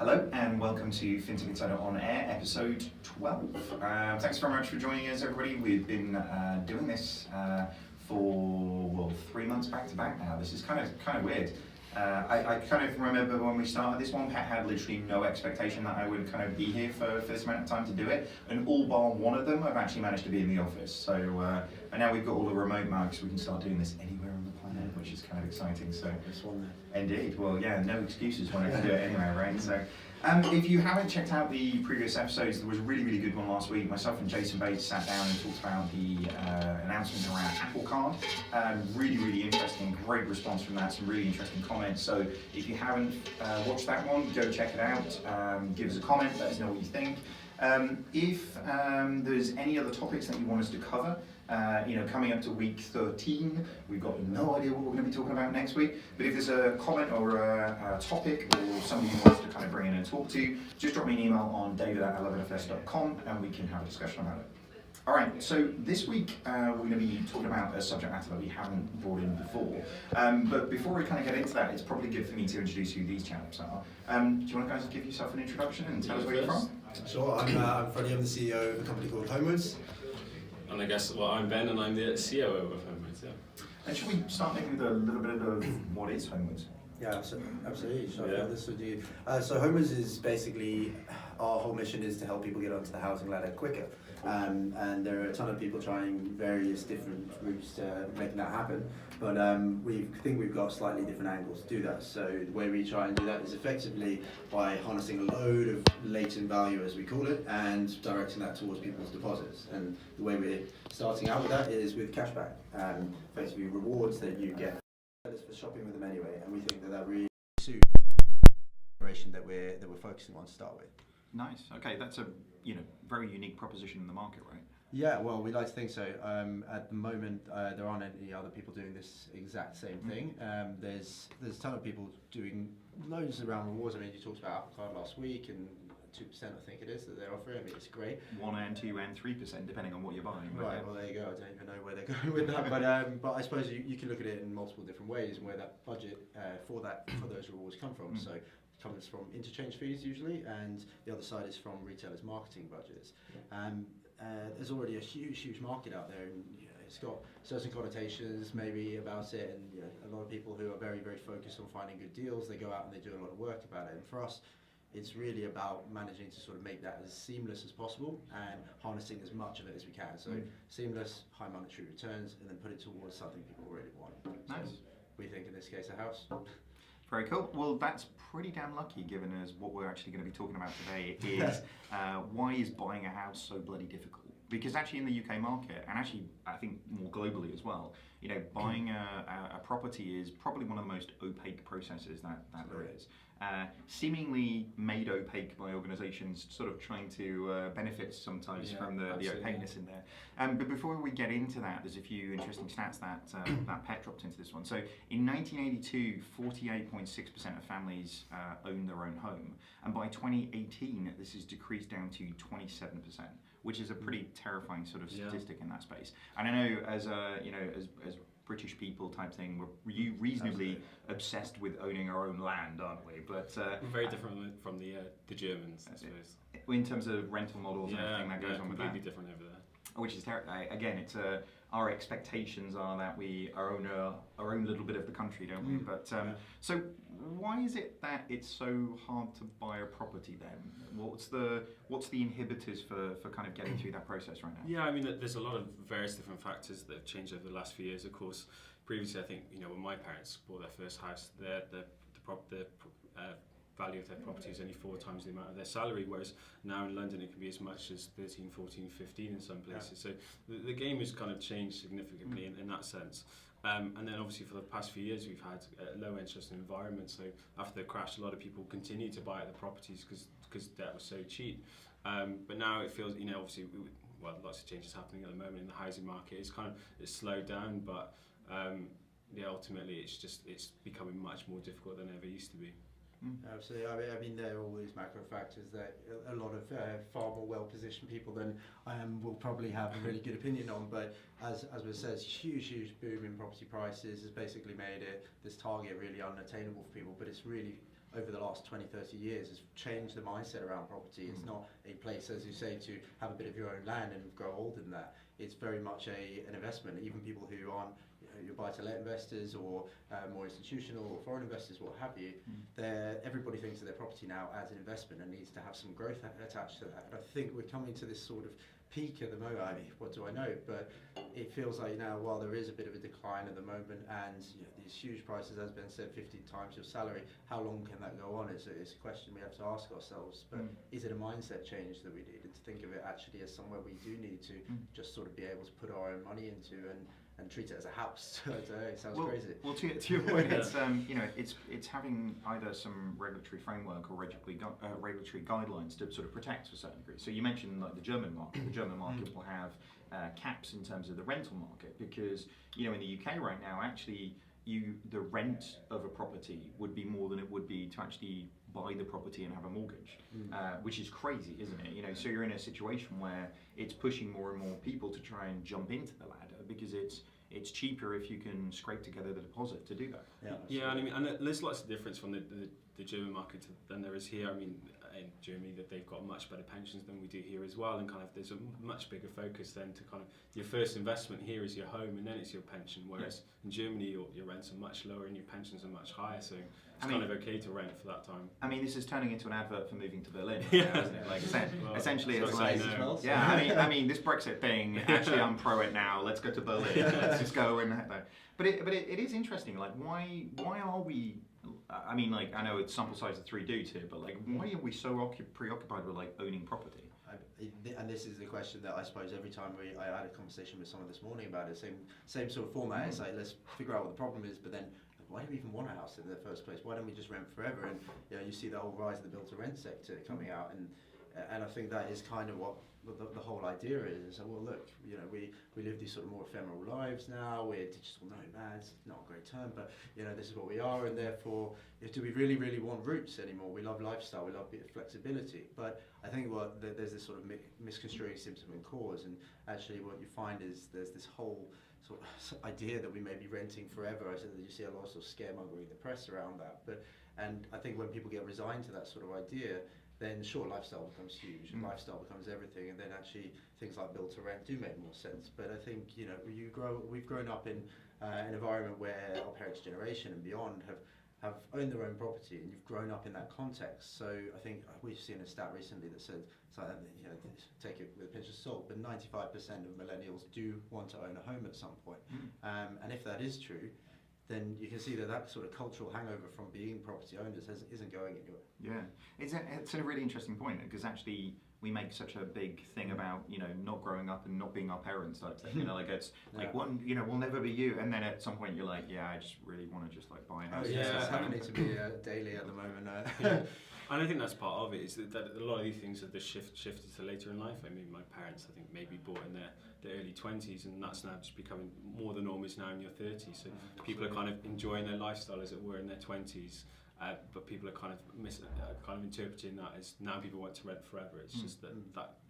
Hello and welcome to Fintech Insider On Air, episode 12. Thanks very much for joining us, everybody. We've been doing this for 3 months back to back now. This is kind of weird. I kind of remember when we started this one, Pat had literally no expectation that I would kind of be here for this amount of time to do it, and all bar one of them, I've actually managed to be in the office. So, and now we've got all the remote mics, we can start doing this anywhere on the planet, which is kind of exciting. So, indeed, well, yeah, no excuses when I can do it anywhere, right? So, if you haven't checked out the previous episodes, there was a really good one last week. Myself and Jason Bates sat down and talked about the announcement around Apple Card. Really interesting, great response from that, some really interesting comments. So if you haven't watched that one, go check it out. Give us a comment, let us know what you think. If there's any other topics that you want us to cover, coming up to week 13, we've got no idea what we're going to be talking about next week, but if there's a comment or a topic or somebody you want us to kind of bring in and talk to, just drop me an email on david@11fs.com and we can have a discussion about it. All right, so this week we're going to be talking about a subject matter that we haven't brought in before. But before we kind of get into that, it's probably good for me to introduce who these chaps are. Do you want to guys give yourself an introduction and tell us where you're from? Sure, I'm Freddie, I'm the CEO of a company called HomeWards. And I guess, I'm Ben and I'm the COO of HomeWards, yeah. And should we start maybe with a little bit of what is HomeWards? Yeah, absolutely. So I'll this with you. So HomeWards is basically, our whole mission is to help people get onto the housing ladder quicker. And there are a ton of people trying various different routes to making that happen. But we think we've got slightly different angles to do that. So the way we try and do that is effectively by harnessing a load of latent value, as we call it, and directing that towards people's deposits. And the way we're starting out with that is with cashback, effectively rewards that you get for shopping with them anyway. And we think that really suits the generation that we're focusing on to start with. Nice. Okay, that's a very unique proposition in the market, right? Yeah, well, we like to think so. At the moment, there aren't any other people doing this exact same thing. There's a ton of people doing loads around rewards. I mean, you talked about Apple Card last week, and 2% I think it is that they're offering. I mean, it's great. 1 and 2 and 3% depending on what you're buying. Right. Well, there you go. I don't even know where they're going with that, but I suppose you can look at it in multiple different ways and where that budget for those rewards come from. So comes from interchange fees usually, and the other side is from retailers' marketing budgets. There's already a huge market out there, and it's got certain connotations maybe about it, and a lot of people who are very focused on finding good deals, they go out and they do a lot of work about it. And for us, it's really about managing to sort of make that as seamless as possible and harnessing as much of it as we can. So seamless, high monetary returns, and then put it towards something people really want. Nice. So we think in this case a house. Very cool. Well, that's pretty damn lucky, given as what we're actually going to be talking about today is why is buying a house so bloody difficult? Because actually in the UK market, and actually I think more globally as well, buying a property is probably one of the most opaque processes that there is. Seemingly made opaque by organisations sort of trying to benefit sometimes from the opaqueness in there. But before we get into that, there's a few interesting stats that Pet dropped into this one. So in 1982, 48.6% of families owned their own home, and by 2018, this is decreased down to 27%, which is a pretty terrifying sort of statistic in that space. And I know as British people type thing, we're reasonably obsessed with owning our own land, aren't we? But we're very different from the Germans, I suppose. In terms of rental models and everything that goes on with that. Completely different over there. Which is again, it's our expectations are that we own our own little bit of the country, don't we? But so why is it that it's so hard to buy a property then? What's the inhibitors for kind of getting through that process right now? Yeah, I mean, there's a lot of various different factors that have changed over the last few years. Of course, previously, I think when my parents bought their first house, the value of their property is only 4 times the amount of their salary, whereas now in London it can be as much as 13, 14, 15 in some places. So the game has kind of changed significantly in that sense. And then obviously for the past few years we've had a low interest environment, so after the crash a lot of people continued to buy the properties because debt was so cheap. But now it feels, obviously, lots of changes happening at the moment in the housing market. It's slowed down, but ultimately it's becoming much more difficult than it ever used to be. Absolutely. I mean, there are all these macro factors that a lot of far more well-positioned people than I am will probably have a really good opinion on. But as was said, huge boom in property prices has basically made this target really unattainable for people. But it's really over the last 20, 30 years has changed the mindset around property. It's not a place, as you say, to have a bit of your own land and grow old in that. It's very much an investment. Even people who aren't your buy-to-let investors or more institutional or foreign investors, what have you, everybody thinks of their property now as an investment and needs to have some growth attached to that. And I think we're coming to this sort of peak at the moment. I mean, what do I know? But it feels like now, while there is a bit of a decline at the moment, and these huge prices, as Ben said, 15 times your salary, how long can that go on? It's a question we have to ask ourselves. But is it a mindset change that we need, and to think of it actually as somewhere we do need to just sort of be able to put our own money into and treat it as a house? I don't know, it sounds crazy. Well, to your point, it's it's having either some regulatory framework or regulatory guidelines to sort of protect to a certain degree. So you mentioned like the German market. The German market will have caps in terms of the rental market, because in the UK right now, actually the rent of a property would be more than it would be to actually buy the property and have a mortgage, which is crazy, isn't it? So you're in a situation where it's pushing more and more people to try and jump into the ladder, because it's cheaper if you can scrape together the deposit to do that. Yeah, and there's lots of difference from the German market than there is here. I mean, in Germany, that they've got much better pensions than we do here as well, and kind of there's a much bigger focus then to kind of your first investment here is your home, and then it's your pension. Whereas in Germany, your rents are much lower and your pensions are much higher, so it's kind of okay to rent for that time. I mean, this is turning into an advert for moving to Berlin, Yeah. isn't it? Like essentially, so it's like, no. I mean, this Brexit thing. Actually, I'm pro it now. Let's go to Berlin. Let's just go and. But it is interesting. Like, why are we? I mean, like, I know it's sample size of 3 dudes here, but like, why are we so preoccupied with like owning property? And this is the question that I suppose every time I had a conversation with someone this morning about it, same sort of format. It's like, let's figure out what the problem is, but then why do we even want a house in the first place? Why don't we just rent forever? And you see the whole rise of the build-to-rent sector coming out, and I think that is kind of what the whole idea is. So, well, look, we live these sort of more ephemeral lives now. We're digital nomads, not a great term, but this is what we are, and therefore, do we really, really want roots anymore? We love lifestyle, we love a bit of flexibility, but I think there's this sort of misconstruing symptom and cause, and actually what you find is there's this whole sort of idea that we may be renting forever. I said that you see a lot of scaremongering in the press around that, and I think when people get resigned to that sort of idea, then sure, lifestyle becomes huge, and lifestyle becomes everything, and then actually things like build to rent do make more sense. But I think we've grown up in an environment where our parents' generation and beyond have owned their own property, and you've grown up in that context. So I think we've seen a stat recently that said, take it with a pinch of salt, but 95% of millennials do want to own a home at some point. And if that is true, then you can see that sort of cultural hangover from being property owners isn't going anywhere. Yeah, it's a really interesting point, because actually we make such a big thing about not growing up and not being our parents type thing. Like it's like one we'll never be you, and then at some point you're like, I just really want to just like buy a house. It's happening to me daily at the moment. And I think that's part of it, is that a lot of these things have just shifted to later in life. I mean, my parents, I think, maybe bought in their early 20s, and that's now just becoming more the norm is now in your 30s. So people are kind of enjoying their lifestyle as it were in their 20s, but people are kind of interpreting that as now people want to rent forever. It's just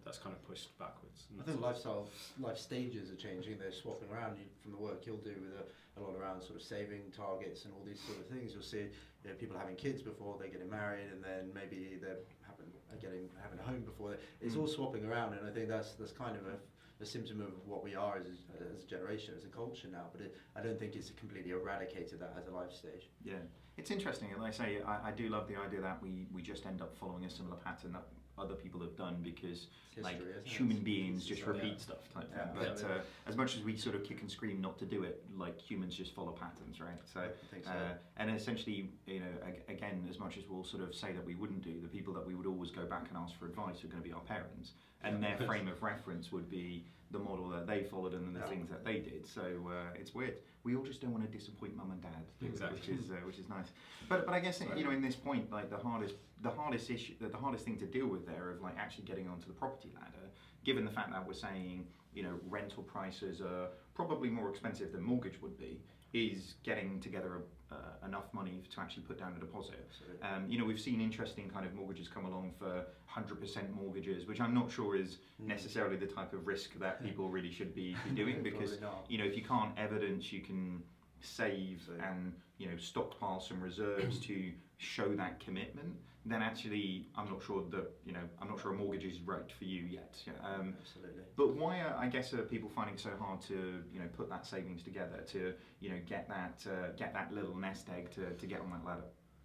that's kind of pushed backwards. I think life stages are changing. They're swapping around. From the work you'll do with a lot around sort of saving targets and all these sort of things, you'll see people having kids before they're getting married, and then maybe they're having a home before. It's all swapping around, and I think that's kind of a symptom of what we are as a generation, as a culture now. But I don't think it's completely eradicated that as a life stage. Yeah, it's interesting, and like I say, I do love the idea that we just end up following a similar pattern that other people have done, because like human beings just repeat stuff type thing. But as much as we sort of kick and scream not to do it, like humans just follow patterns, right? So, I think so. and essentially, again, as much as we'll sort of say that we wouldn't do, the people that we would always go back and ask for advice are going to be our parents, and their frame of reference would be the model that they followed and the things that they did. So it's weird. We all just don't want to disappoint mum and dad, exactly. which is nice. But I guess in this point, like the hardest issue, the hardest thing to deal with there of like actually getting onto the property ladder, given the fact that we're saying rental prices are probably more expensive than mortgage would be, is getting together enough money to actually put down a deposit. We've seen interesting kind of mortgages come along for 100% mortgages, which I'm not sure is necessarily the type of risk that people really should be doing, because if you can't evidence you can save and stockpile some reserves to show that commitment, then actually I'm not sure a mortgage is right for you yet. Absolutely. But why I guess are people finding it so hard to put that savings together to get that little nest egg to get on that ladder?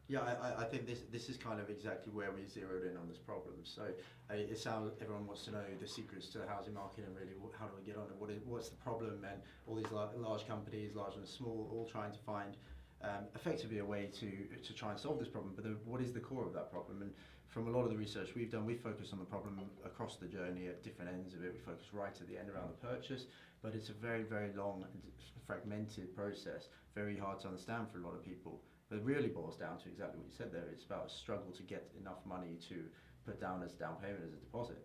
Yeah, I think this is kind of exactly where we zeroed in on this problem. So it sounds everyone wants to know the secrets to the housing market and really how do we get on it? What's the problem? And all these large companies, large and small, all trying to find effectively a way to try and solve this problem. But what is the core of that problem? And from a lot of the research we've done, we focus on the problem across the journey at different ends of it. We focus right at the end around the purchase, but it's a very, very long, fragmented process, very hard to understand for a lot of people. But it really boils down to exactly what you said there. It's about a struggle to get enough money to put down as down payment, as a deposit.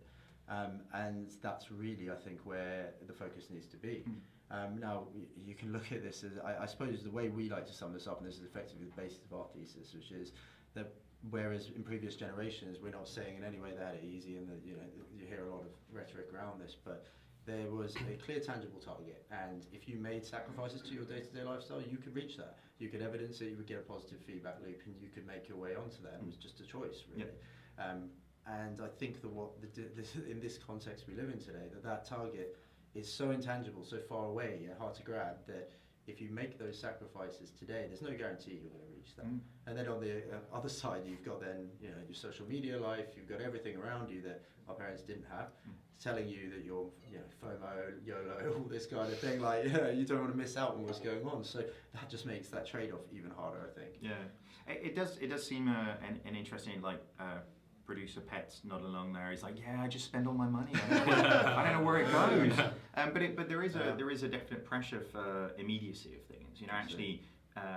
And that's really, I think, where the focus needs to be. Now, you can look at this as, I suppose the way we like to sum this up, and this is effectively the basis of our thesis, which is that whereas in previous generations, we're not saying in any way they had it easy, and that you hear a lot of rhetoric around this, but there was a clear, tangible target, and if you made sacrifices to your day-to-day lifestyle, you could reach that. You could evidence it, you would get a positive feedback loop, and you could make your way onto that. It was just a choice, really. Yep. And I think that in this context we live in today, that target is so intangible, so far away, hard to grab, that if you make those sacrifices today, there's no guarantee you're going to reach that. And then on the other side, you've got then your social media life, you've got everything around you that our parents didn't have, telling you that you're FOMO, YOLO, all this kind of thing, like you don't want to miss out on what's going on. So that just makes that trade-off even harder, I think. Yeah, it does seem an interesting producer Pet's not along there. He's like, yeah, I just spend all my money. I don't know where it goes. But there is a definite pressure for immediacy of things. Actually.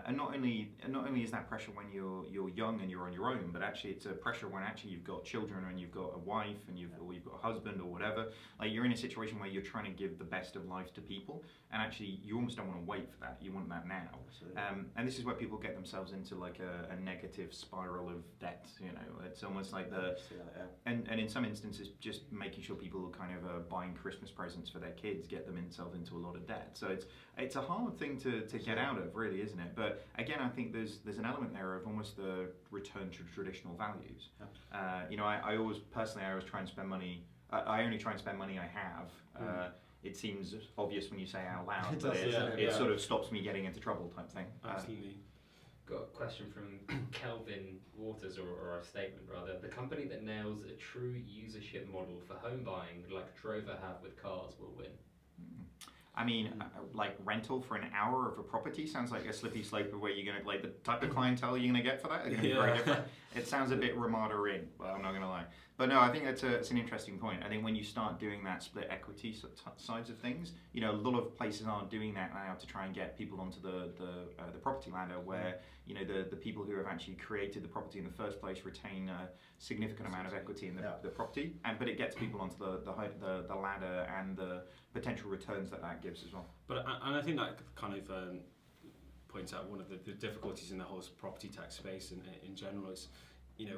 And not only is that pressure when you're young and you're on your own, but actually it's a pressure when actually you've got children and you've got a wife and you've got a husband or whatever. Like you're in a situation where you're trying to give the best of life to people, and actually you almost don't want to wait for that. You want that now. And this is where people get themselves into like a negative spiral of debt. It's almost like and in some instances just making sure people are kind of buying Christmas presents for their kids get themselves into a lot of debt. So it's a hard thing to get out of, really, isn't it? But again, I think there's an element there of almost the return to traditional values. I always try and spend money. I only try and spend money I have. It seems obvious when you say it out loud, but it sort of stops me getting into trouble, type thing. Absolutely. Got a question from Kelvin Waters, or a statement rather. The company that nails a true usership model for home buying, like Trover have with cars, will win. I mean, like rental for an hour of a property sounds like a slippery slope of where you're going to, like the type of clientele you're going to get for that is going to be very different. It sounds a bit Ramada-ing, but I'm not going to lie. But no, I think it's an interesting point. I think when you start doing that split equity sides of things, a lot of places aren't doing that now to try and get people onto the property ladder, where the people who have actually created the property in the first place retain a significant amount of equity in the property, but it gets people onto the ladder and the potential returns that gives as well. But I think that kind of points out one of the difficulties in the whole property tax space in general is,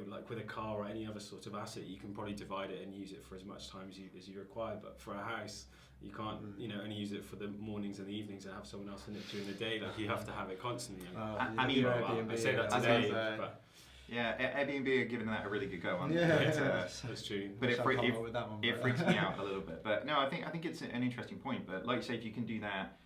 like with a car or any other sort of asset, you can probably divide it and use it for as much time as you require. But for a house, you can't, only use it for the mornings and the evenings and have someone else in it during the day. Like you have to have it constantly. I say that today, but yeah, Airbnb are giving that a really good go, aren't they? That's true. But it freaks me out a little bit. But no, I think it's an interesting point. But like you say, if you can do that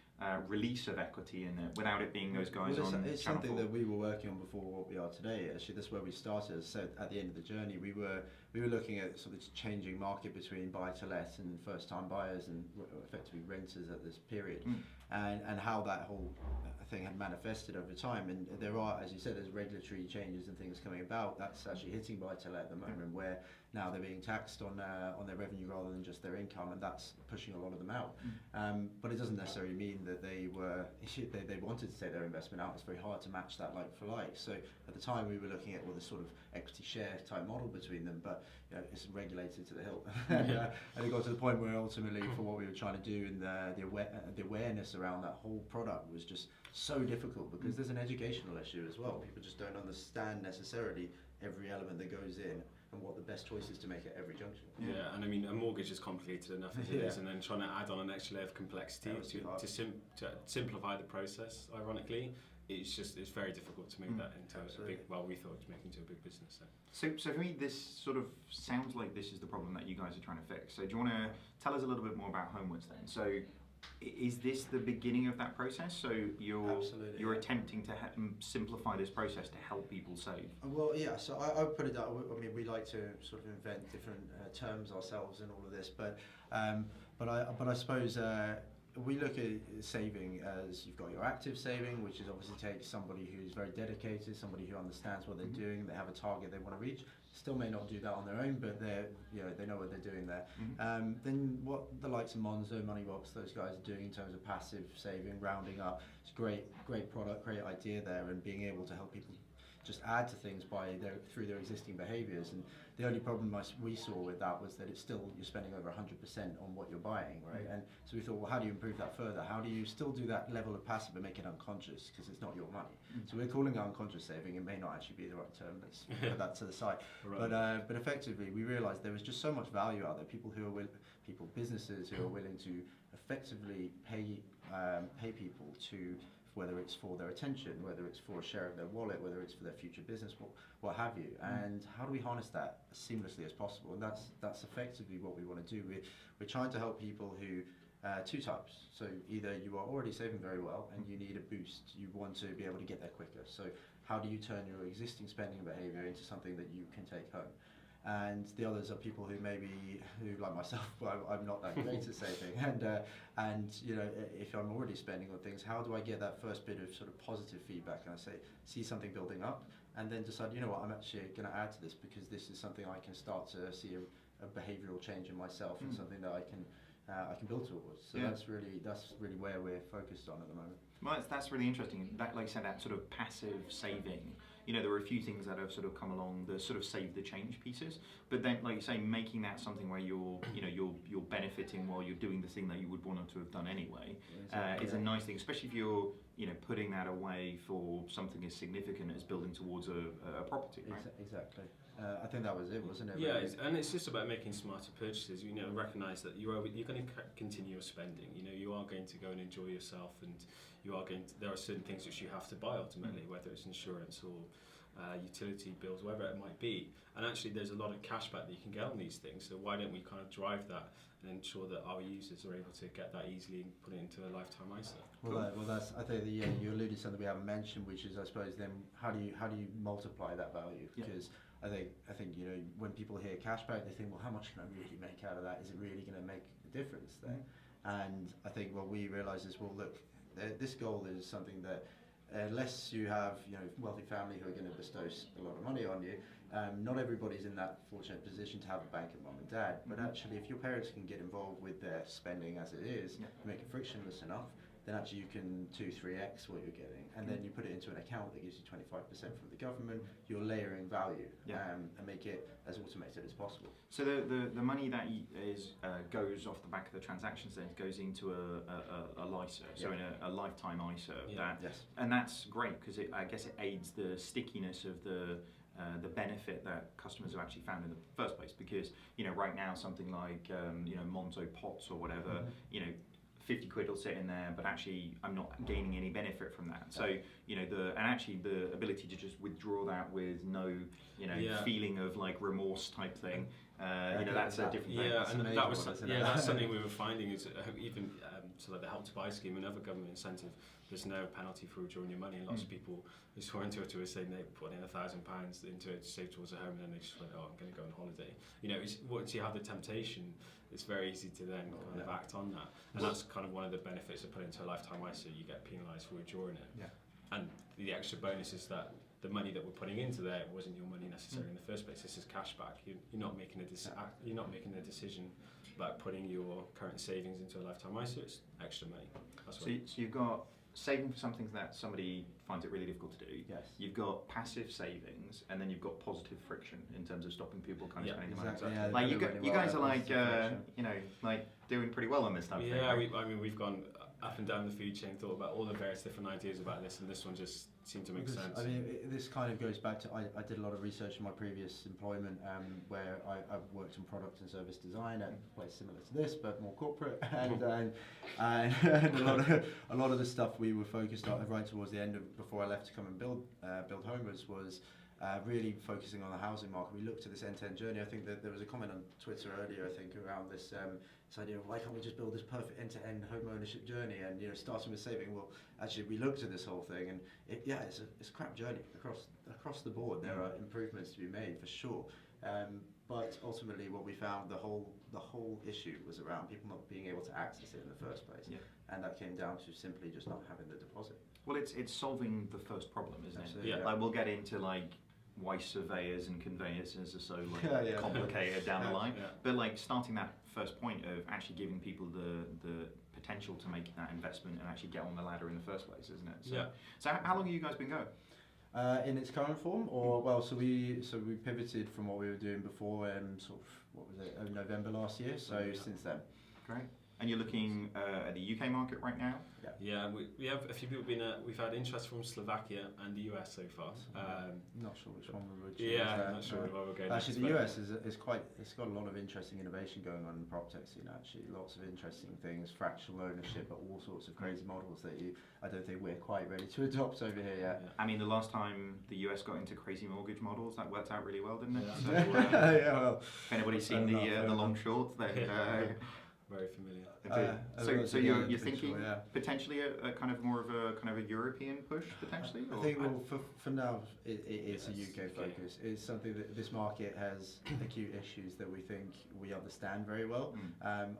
release of equity in it without it being those guys on it's Channel something 4. that we were working on before what we are today. Actually, that's where we started. As I said, at the end of the journey, we were looking at sort of changing market between buy to let and first time buyers and effectively renters at this period, and how that whole thing had manifested over time. And there are, as you said, there's regulatory changes and things coming about. That's actually hitting buy to let at the moment, where now they're being taxed on their revenue rather than just their income, and that's pushing a lot of them out. But it doesn't necessarily mean that they wanted to take their investment out. It's very hard to match that like for like. So at the time we were looking at this sort of equity share type model between them, but it's regulated to the hilt. And it got to the point where ultimately, for what we were trying to do, and the awareness around that whole product was just so difficult, because there's an educational issue as well. People just don't understand necessarily every element that goes in and what the best choice is to make at every junction. Yeah, and I mean, a mortgage is complicated enough as it is, and then trying to add on an extra layer of complexity to simplify the process, ironically, it's very difficult to make that into a big, we thought to make into a big business. So for me, this sort of sounds like this is the problem that you guys are trying to fix. So do you want to tell us a little bit more about HomeWards then? So is this the beginning of that process? So you're attempting to simplify this process to help people save? Well, yeah. So I would put it that. I mean, we like to sort of invent different terms ourselves in all of this, but I suppose. We look at saving as you've got your active saving, which is obviously takes somebody who's very dedicated, somebody who understands what they're doing, they have a target they want to reach. Still may not do that on their own, but they know what they're doing there. Then what the likes of Monzo, Moneybox, those guys are doing in terms of passive saving, rounding up, it's great product, great idea there, and being able to help people just add to things through their existing behaviours. And the only problem we saw with that was that you're spending over 100% on what you're buying, right? And so we thought, well, how do you improve that further? How do you still do that level of passive but make it unconscious, because it's not your money? So we're calling it unconscious saving. It may not actually be the right term. Let's put that to the side. Right. But effectively, we realised there was just so much value out there. Businesses who are willing to effectively pay people to, whether it's for their attention, whether it's for a share of their wallet, whether it's for their future business, what have you. And how do we harness that as seamlessly as possible? And that's effectively what we want to do. We're trying to help people who, two types. So either you are already saving very well and you need a boost, you want to be able to get there quicker. So how do you turn your existing spending behavior into something that you can take home? And the others are people who like myself, I'm not that great at saving, and if I'm already spending on things, how do I get that first bit of sort of positive feedback? And I see something building up, and then decide, I'm actually going to add to this, because this is something I can start to see a behavioural change in myself, and something that I can build towards. So that's really where we're focused on at the moment. Well, that's really interesting. That, like I said, that sort of passive saving. There are a few things that have sort of come along, the sort of save the change pieces. But then, like you say, making that something where you're benefiting while you're doing the thing that you would want to have done anyway, is a nice thing, especially if you're putting that away for something as significant as building towards a property. Right? Exactly. I think that was it, wasn't it? Yeah, and it's just about making smarter purchases. Recognise that you're going to continue your spending. You are going to go and enjoy yourself, and there are certain things which you have to buy ultimately, whether it's insurance or utility bills, whatever it might be. And actually, there's a lot of cashback that you can get on these things. So why don't we kind of drive that and ensure that our users are able to get that easily and put it into a lifetime ISA? Well, that's, I think you alluded to something we haven't mentioned, which is, I suppose, then how do you multiply that value? Because I think when people hear cashback, they think, well, how much can I really make out of that? Is it really going to make a difference there? And I think what we realise is, well, look, this goal is something that, unless you have wealthy family who are going to bestow a lot of money on you, not everybody's in that fortunate position to have a bank of mum and dad. But actually, if your parents can get involved with their spending as it is, make it frictionless enough, then actually you can 2-3x what you're getting, and then you put it into an account that gives you 25% from the government. You're layering value and make it as automated as possible. So the money that goes off the back of the transactions then goes into a LISA, so in a lifetime ISA. And that's great, because I guess it aids the stickiness of the benefit that customers have actually found in the first place, because right now something like Monzo pots or whatever, 50 quid will sit in there, but actually I'm not gaining any benefit from that. So the ability to just withdraw that with no feeling of like remorse type thing, that's a different thing. Yeah, and that's something we were finding is even so like the Help to Buy scheme, another government incentive, there's no penalty for withdrawing your money, and lots of people who swore into it were saying they put in £1,000 into it to save towards a home, and then they just went, I'm going to go on holiday. Once you have the temptation, it's very easy to then kind of act on that, and that's kind of one of the benefits of putting into a lifetime ISA. You get penalised for withdrawing it, and the extra bonus is that the money that we're putting into there wasn't your money necessarily in the first place. This is cash back. You're not making a decision about putting your current savings into a lifetime ISA. It's extra money. So you've got saving for something that somebody finds it really difficult to do. Yes. You've got passive savings, and then you've got positive friction in terms of stopping people kind of spending exactly. the money. So, you guys are like doing pretty well on this stuff. Yeah, we've gone up and down the food chain, thought about all the various different ideas about this, and this one just seemed to make Because, sense. I mean, this kind of goes back to I did a lot of research in my previous employment where I worked in product and service design at a place similar to this, but more corporate, and a lot of the stuff we were focused on right towards the end of before I left to come and build HomeWards was really focusing on the housing market. We looked at this end-to-end journey. I think that there was a comment on Twitter earlier, I think, around this idea of why can't we just build this perfect end-to-end home ownership journey, and starting with saving. Well, actually, we looked at this whole thing, and it's a crap journey across the board. There are improvements to be made for sure, but ultimately, what we found the whole issue was around people not being able to access it in the first place, and that came down to simply just not having the deposit. Well, it's solving the first problem, isn't Absolutely, it? yeah. Like we'll get into like why surveyors and conveyancers are so complicated down the line. Yeah. But like starting that first point of actually giving people the potential to make that investment and actually get on the ladder in the first place, isn't it? So how long have you guys been going? In its current form, or so we pivoted from what we were doing before, sort of what was it, November last year. So since then. Great. And you're looking at the UK market right now? Yeah, we have a few people we've had interest from Slovakia and the US so far. Not sure which one we would choose. I'm not sure where we're going. Actually, next, the US it's got a lot of interesting innovation going on in the PropTech scene. Actually, lots of interesting things, fractional ownership, but all sorts of crazy models that I don't think we're quite ready to adopt over here yet. Yeah. I mean, the last time the US got into crazy mortgage models, that worked out really well, didn't it? Yeah. So, well, if anybody's seen the long short, then very familiar. So you're thinking sure, potentially a kind of more of a European push potentially? I think for now it's a UK focus. It's something that this market has acute issues that we think we understand very well.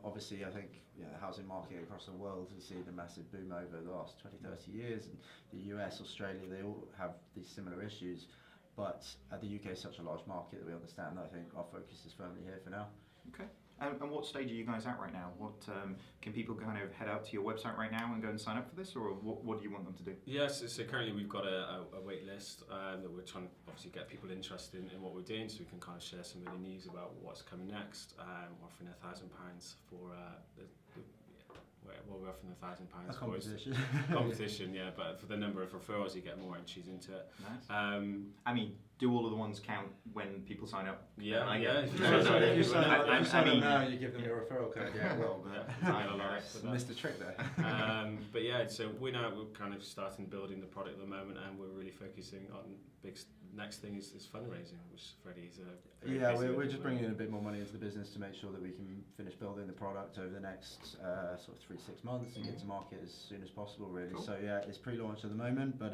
Obviously, I think the housing market across the world has seen a massive boom over the last 20, 30 years. And the US, Australia, they all have these similar issues. But the UK is such a large market that we understand. I think our focus is firmly here for now. Okay. And what stage are you guys at right now? What can people kind of head out to your website right now and go and sign up for this, or what do you want them to do? Yes, so currently we've got a wait list that we're trying to obviously get people interested in what we're doing, so we can kind of share some of the news about what's coming next. We're offering £1,000 for we're offering £1,000 A for competition. Competition, yeah, but for the number of referrals you get more entries into it. Nice. I mean, do all of the ones count when people sign up? Yeah. If you sign up now, you give them your referral code. Yeah, well, missed a trick there. But yeah, so we're kind of starting building the product at the moment, and we're really focusing on next thing is fundraising, which Freddie is we're just bringing in a bit more money into the business to make sure that we can finish building the product over the next sort of 3-6 months and get to market as soon as possible, really. Cool. So yeah, it's pre-launch at the moment, but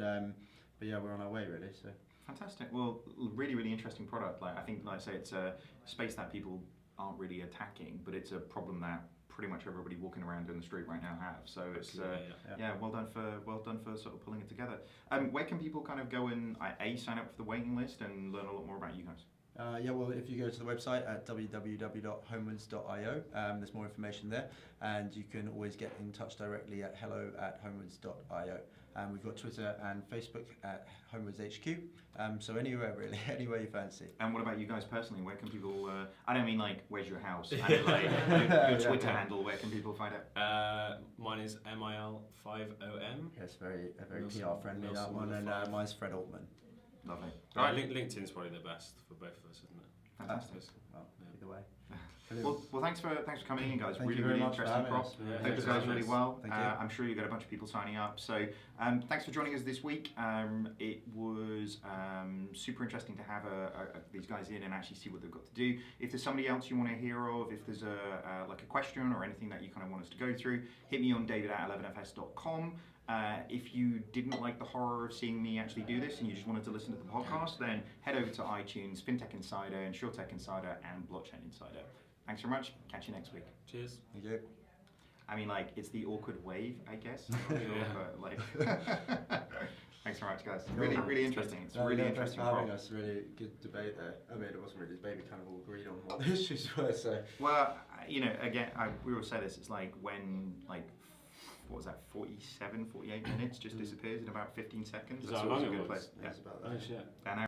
yeah, we're on our way, really. So fantastic. Well, really, really interesting product. Like I think, like I say, it's a space that people aren't really attacking, but it's a problem that pretty much everybody walking around in the street right now have. So it's well done for sort of pulling it together. Where can people kind of go and sign up for the waiting list and learn a lot more about you guys? Well, if you go to the website at www.homewards.io, there's more information there, and you can always get in touch directly at hello@homewards.io. We've got Twitter and Facebook at HomeWards HQ, so anywhere really, anywhere you fancy. And what about you guys personally? Where can people, I don't mean like, where's your house? I mean like, your Twitter handle, where can people find it? Mine is MIL5OM. Yes, very Milsom, PR friendly, that Milsom one, and 5. mine's Fred Altman. Lovely. Right, LinkedIn's probably the best for both of us, isn't it? Fantastic. Well, either way. Well, thanks for coming in, guys. Thank really, you very really much for interesting having prop. us. Yeah, Hope thanks it goes for really having us. well. Thank you. I'm sure you got a bunch of people signing up. So thanks for joining us this week. It was super interesting to have these guys in and actually see what they've got to do. If there's somebody else you want to hear of, if there's a question or anything that you kind of want us to go through, hit me on david@11fs.com. If you didn't like the horror of seeing me actually do this and you just wanted to listen to the podcast, then head over to iTunes, Fintech Insider, InsurTech Insider, and Blockchain Insider. Thanks very much. Catch you next week. Cheers. Thank you. I mean, like, it's the awkward wave, I guess. But, like, thanks very much, guys. Really, really interesting. It's really Thanks interesting. for having us. Really good debate there. I mean, it wasn't really a debate. We kind of all agreed on what the issues were. So. Well, again, we will say this. It's like when, like, what was that, 47, 48 minutes just disappears in about 15 seconds. Is That's that always a long it good was? place. Yeah. It's about Oh that. shit. And